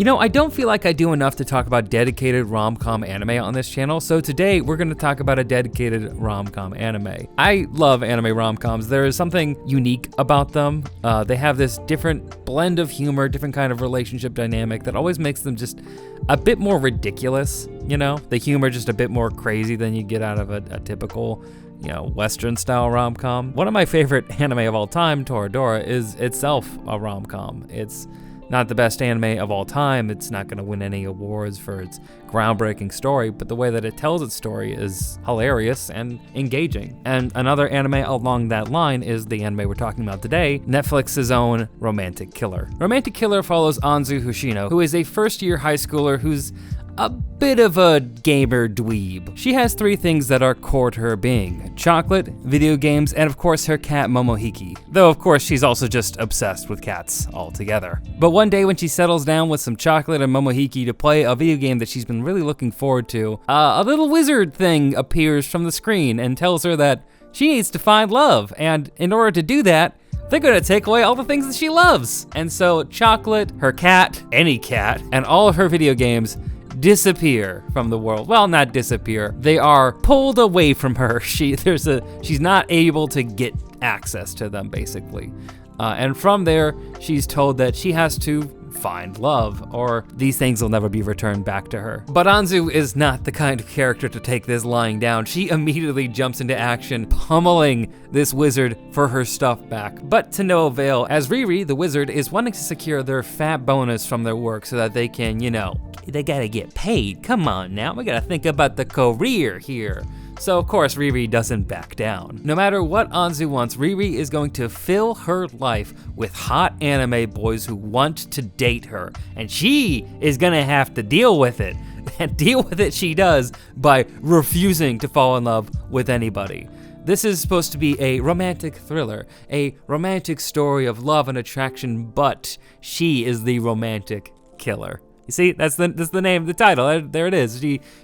You know, I don't feel like I do enough to talk about dedicated rom-com anime on this channel, so today we're gonna talk about a dedicated rom-com anime. I love anime rom-coms. There is something unique about them. They have this different blend of humor, different kind of relationship dynamic that always makes them just a bit more ridiculous, you know? The humor just a bit more crazy than you get out of a typical, you know, Western style rom-com. One of my favorite anime of all time, Toradora, is itself a rom-com. It's not the best anime of all time. It's not gonna win any awards for its groundbreaking story, but the way that it tells its story is hilarious and engaging. And another anime along that line is the anime we're talking about today, Netflix's own Romantic Killer. Romantic Killer follows Anzu Hoshino, who is a first-year high schooler who's a bit of a gamer dweeb. She has three things that are core to her being: chocolate, video games, and of course her cat Momohiki. Though of course she's also just obsessed with cats altogether. But one day when she settles down with some chocolate and Momohiki to play a video game that she's been really looking forward to, a little wizard thing appears from the screen and tells her that she needs to find love, and in order to do that, they're gonna take away all the things that she loves. And so chocolate, her cat, any cat, and all of her video games disappear from the world. Well, not disappear. They are pulled away from her. She's not able to get access to them, basically. And from there, she's told that she has to find love, or these things will never be returned back to her. But Anzu is not the kind of character to take this lying down. She immediately jumps into action, pummeling this wizard for her stuff back. But to no avail, as Riri, the wizard, is wanting to secure their fat bonus from their work so that they can, you know, they gotta get paid. Come on now, we gotta think about the career here. So of course Riri doesn't back down. No matter what Anzu wants, Riri is going to fill her life with hot anime boys who want to date her, and she is gonna have to deal with it. And deal with it she does by refusing to fall in love with anybody. This is supposed to be a romantic thriller, a romantic story of love and attraction, but she is the romantic killer. You see, that's the name, the title, there it is.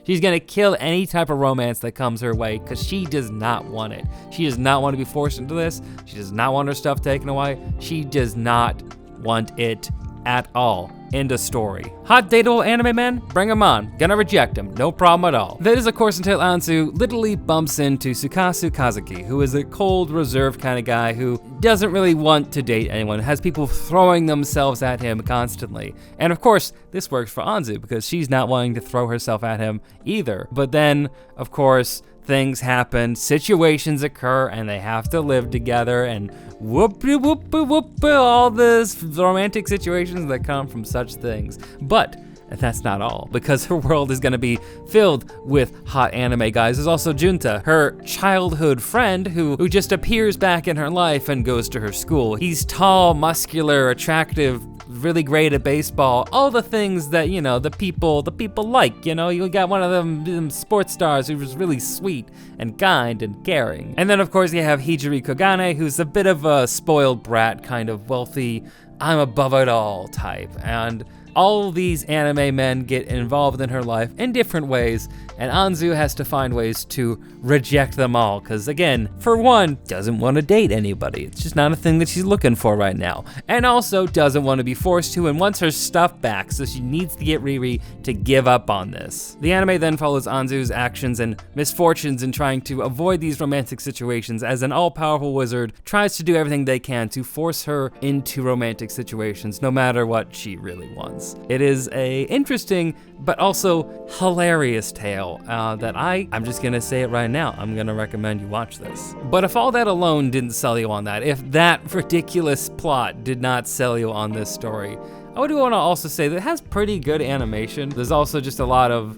She's gonna kill any type of romance that comes her way because she does not want it. She does not want to be forced into this. She does not want her stuff taken away. She does not want it at all. End of story. Hot dateable anime men? Bring them on. Gonna reject them, no problem at all. That is of course until Anzu literally bumps into Tsukasu Kazuki, who is a cold, reserved kind of guy who doesn't really want to date anyone, has people throwing themselves at him constantly. And of course, this works for Anzu because she's not wanting to throw herself at him either. But then, of course, things happen, situations occur, and they have to live together, and all this romantic situations that come from such things. But that's not all, because her world is gonna be filled with hot anime guys. There's also Junta, her childhood friend who just appears back in her life and goes to her school. He's tall, muscular, attractive, really great at baseball, all the things that, you know, the people like, you know. You got one of them sports stars who's really sweet and kind and caring. And then of course you have Hijiri Kogane, who's a bit of a spoiled brat, kind of wealthy, I'm above it all type. And all these anime men get involved in her life in different ways, and Anzu has to find ways to reject them all, because again, for one, doesn't want to date anybody. It's just not a thing that she's looking for right now. And also doesn't want to be forced to and wants her stuff back, so she needs to get Riri to give up on this. The anime then follows Anzu's actions and misfortunes in trying to avoid these romantic situations as an all-powerful wizard tries to do everything they can to force her into romantic situations, no matter what she really wants. It is a interesting but also hilarious tale that I'm just gonna say it right now, I'm gonna recommend you watch this. But if all that alone didn't sell you on that, if that ridiculous plot did not sell you on this story, I would want to also say that it has pretty good animation. There's also just a lot of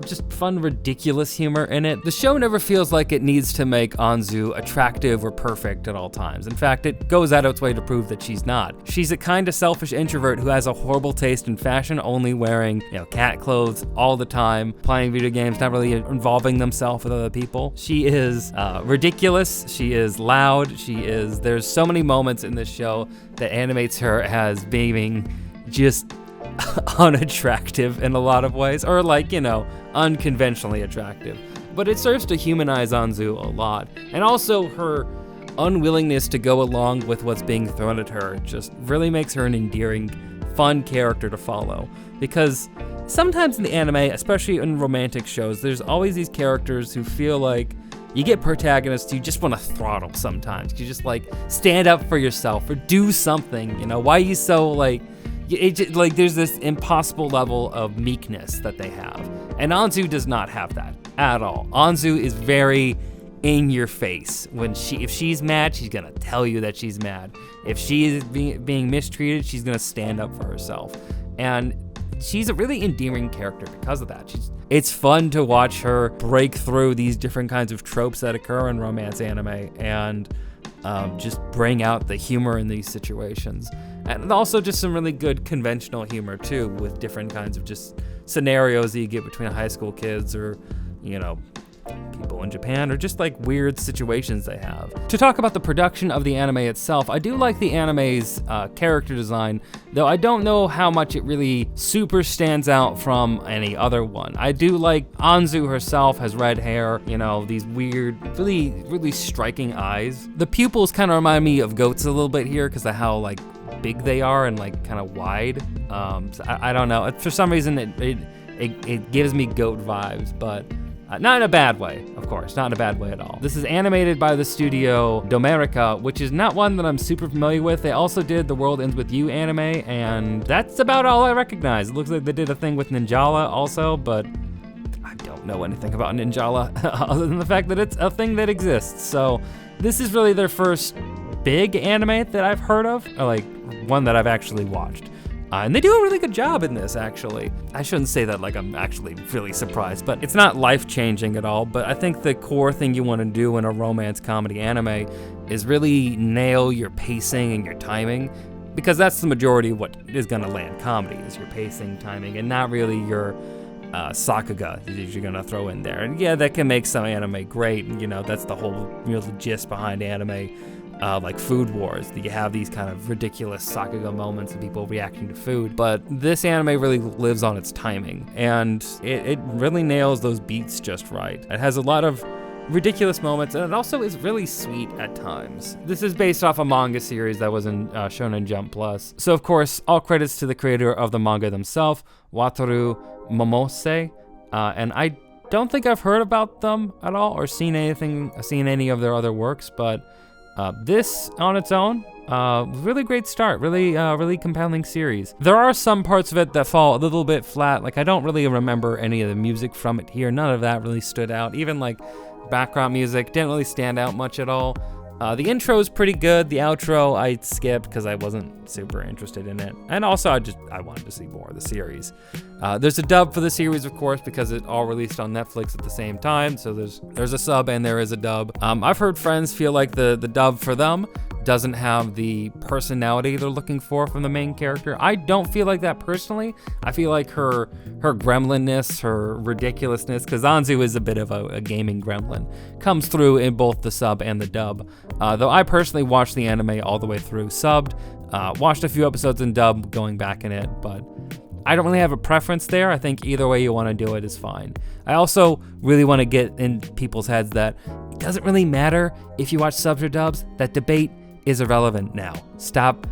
just fun, ridiculous humor in it. The show never feels like it needs to make Anzu attractive or perfect at all times. In fact, it goes out of its way to prove that she's not. She's a kind of selfish introvert who has a horrible taste in fashion, only wearing, you know, cat clothes all the time, playing video games, not really involving themselves with other people. She is ridiculous. She is loud. There's so many moments in this show that animates her as being just unattractive in a lot of ways, or like, you know, unconventionally attractive. But it serves to humanize Anzu a lot. And also her unwillingness to go along with what's being thrown at her just really makes her an endearing fun character to follow. Because sometimes in the anime, especially in romantic shows, there's always these characters who feel like you get protagonists you just want to throttle sometimes. You just like stand up for yourself or do something, you know? Why are you so like there's this impossible level of meekness that they have. And Anzu does not have that at all. Anzu is very in your face. If she's mad, she's gonna tell you that she's mad. If she is being mistreated, she's gonna stand up for herself. And she's a really endearing character because of that. It's fun to watch her break through these different kinds of tropes that occur in romance anime and just bring out the humor in these situations. And also just some really good conventional humor too, with different kinds of just scenarios that you get between high school kids or, you know, people in Japan, or just like weird situations they have. To talk about the production of the anime itself, I do like the anime's character design, though I don't know how much it really super stands out from any other one. I do like Anzu herself has red hair, you know, these weird, really, really striking eyes. The pupils kind of remind me of goats a little bit here because of how like big they are and like kind of wide. So I don't know. For some reason, it gives me goat vibes, but not in a bad way, of course, not in a bad way at all. This is animated by the studio Domerica, which is not one that I'm super familiar with. They also did The World Ends With You anime, and that's about all I recognize. It looks like they did a thing with Ninjala also, but I don't know anything about Ninjala other than the fact that it's a thing that exists. So this is really their first big anime that I've heard of, or like one that I've actually watched. And they do a really good job in this, actually. I shouldn't say that like I'm actually really surprised, but it's not life-changing at all. But I think the core thing you want to do in a romance comedy anime is really nail your pacing and your timing, because that's the majority of what is going to land comedy, is your pacing, timing, and not really your sakuga that you're going to throw in there. And yeah, that can make some anime great, and you know, that's the whole real gist behind anime. Like Food Wars, that you have these kind of ridiculous sakuga moments of people reacting to food. But this anime really lives on its timing, and it really nails those beats just right. It has a lot of ridiculous moments, and it also is really sweet at times. This is based off a manga series that was in Shonen Jump Plus. So of course, all credits to the creator of the manga themselves, Wataru Momose, and I don't think I've heard about them at all or seen any of their other works, but this on its own, really great start, really compelling series. There are some parts of it that fall a little bit flat. Like I don't really remember any of the music from it here. None of that really stood out. Even like background music didn't really stand out much at all. The intro is pretty good. The outro I skipped because I wasn't super interested in it. And also I wanted to see more of the series. There's a dub for the series, of course, because it all released on Netflix at the same time. So there's a sub and there is a dub. I've heard friends feel like the dub for them doesn't have the personality they're looking for from the main character. I don't feel like that personally. I feel like her gremlinness, her ridiculousness, because Anzu is a bit of a gaming gremlin, comes through in both the sub and the dub. Though I personally watched the anime all the way through subbed, watched a few episodes in dub going back in it, but I don't really have a preference there. I think either way you want to do it is fine. I also really want to get in people's heads that it doesn't really matter if you watch subs or dubs. That debate is irrelevant now. Stop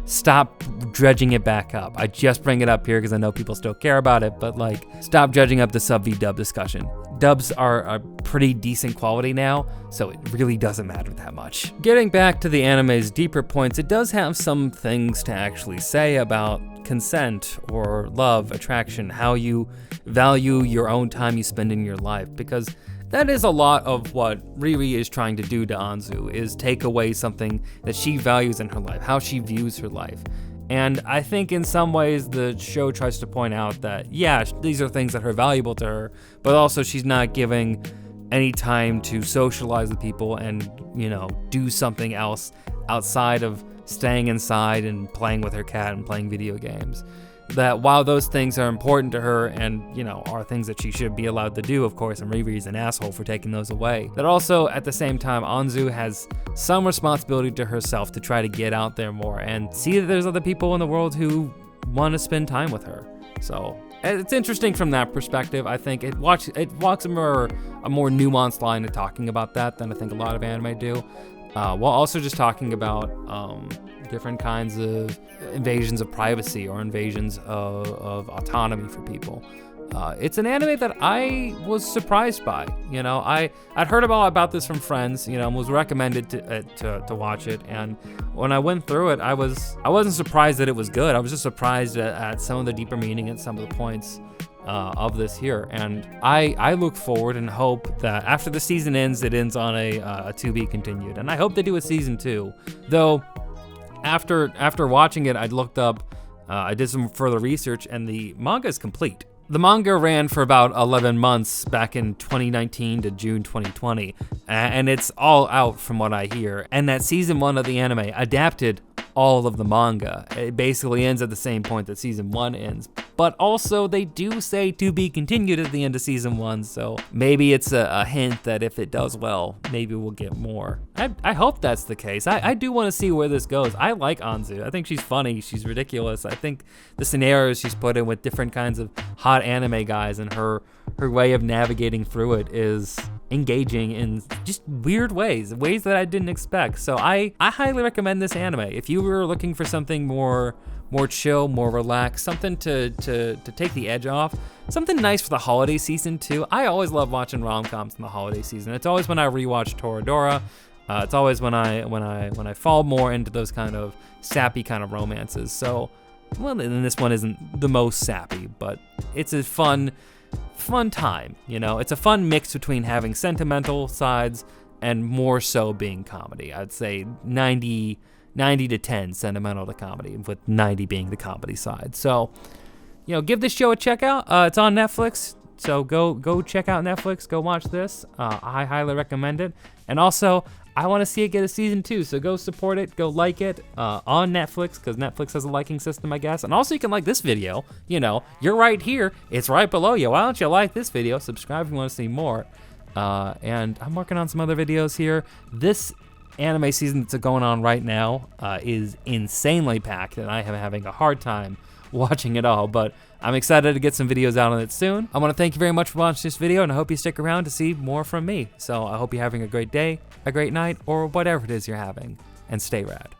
dredging it back up. I just bring it up here because I know people still care about it, but like, stop dredging up the sub v dub discussion. Dubs are a pretty decent quality now, so it really doesn't matter that much. Getting back to the anime's deeper points, it does have some things to actually say about consent or love, attraction, how you value your own time you spend in your life, because that is a lot of what Riri is trying to do to Anzu, is take away something that she values in her life, how she views her life. And I think in some ways the show tries to point out that, yeah, these are things that are valuable to her, but also she's not giving any time to socialize with people and, you know, do something else outside of staying inside and playing with her cat and playing video games. That while those things are important to her and, you know, are things that she should be allowed to do, of course, and Riri's an asshole for taking those away, that also at the same time Anzu has some responsibility to herself to try to get out there more and see that there's other people in the world who want to spend time with her. So it's interesting from that perspective. I think it walks a more nuanced line of talking about that than I think a lot of anime do. while also just talking about different kinds of invasions of privacy or invasions of autonomy for people. It's an anime that I was surprised by. You know, I'd heard about this from friends, you know, and was recommended to watch it. And when I went through it, I wasn't surprised that it was good. I was just surprised at some of the deeper meaning and some of the points of this here. And I look forward and hope that after the season ends, it ends on a to be continued. And I hope they do a season 2. Though after watching it, I looked up, I did some further research, and the manga is complete. The manga ran for about 11 months back in 2019 to June 2020, and it's all out from what I hear. And that season 1 of the anime adapted all of the manga. It basically ends at the same point that season 1 ends. But also, they do say to be continued at the end of season 1, so maybe it's a hint that if it does well, maybe we'll get more. I hope that's the case. I do want to see where this goes. I like Anzu. I think she's funny. She's ridiculous. I think the scenarios she's put in with different kinds of hot anime guys and her way of navigating through it is engaging in just weird ways that I didn't expect. So I highly recommend this anime. If you were looking for something more chill, more relaxed, something to take the edge off, something nice for the holiday season too. I always love watching rom-coms in the holiday season. It's always when I rewatch Toradora. It's always when I fall more into those kind of sappy kind of romances. So, well, and this one isn't the most sappy, but it's a fun time, you know? It's a fun mix between having sentimental sides and more so being comedy. I'd say 90 to 10 sentimental to comedy, with 90 being the comedy side. So, you know, give this show a check out. It's on Netflix, so go check out Netflix. Go watch this. I highly recommend it. And also, I want to see it get a season 2, so go support it, go like it on Netflix, because Netflix has a liking system, I guess. And also, you can like this video. You know, you're right here. It's right below you. Why don't you like this video? Subscribe if you want to see more. And I'm working on some other videos here. This anime season that's going on right now is insanely packed, and I am having a hard time watching it all, but I'm excited to get some videos out on it soon. I want to thank you very much for watching this video, and I hope you stick around to see more from me. So I hope you're having a great day, a great night, or whatever it is you're having, and stay rad.